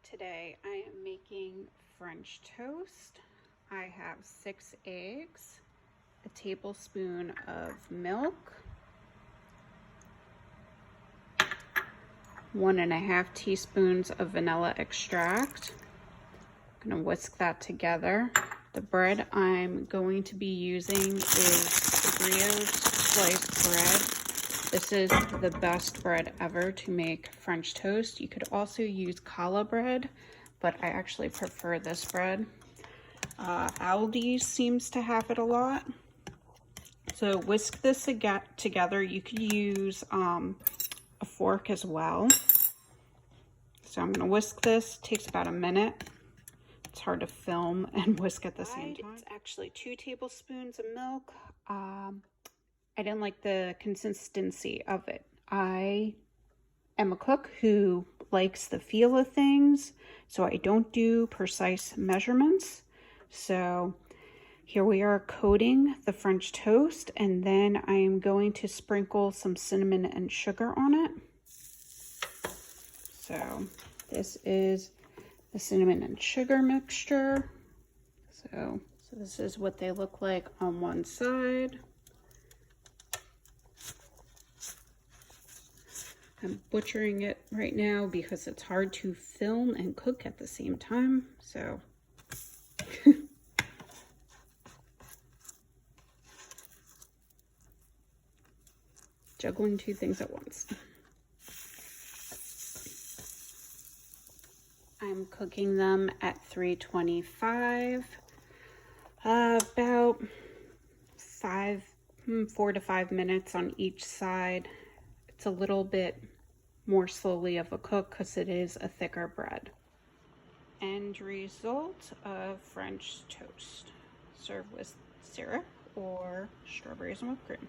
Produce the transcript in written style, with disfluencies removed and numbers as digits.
Today I am making French toast. I have 6 eggs, a tablespoon of milk, 1.5 teaspoons of vanilla extract. I'm going to whisk that together. The bread I'm going to be using is brioche sliced bread. This is the best bread ever to make French toast. You could also use challah bread, but I actually prefer this bread. Aldi seems to have it a lot. So whisk this together. You could use a fork as well. So I'm going to whisk this. It takes about a minute. It's hard to film and whisk at the same time. It's actually 2 tablespoons of milk. I didn't like the consistency of it. I am a cook who likes the feel of things, so I don't do precise measurements. So here we are coating the French toast, and then I am going to sprinkle some cinnamon and sugar on it. So this is the cinnamon and sugar mixture. So this is what they look like on one side. I'm butchering it right now because it's hard to film and cook at the same time, so. Juggling 2 things at once. I'm cooking them at 325, about 4 to 5 minutes on each side. It's a little bit more slowly of a cook because it is a thicker bread. End result of French toast. Serve with syrup or strawberries and whipped cream.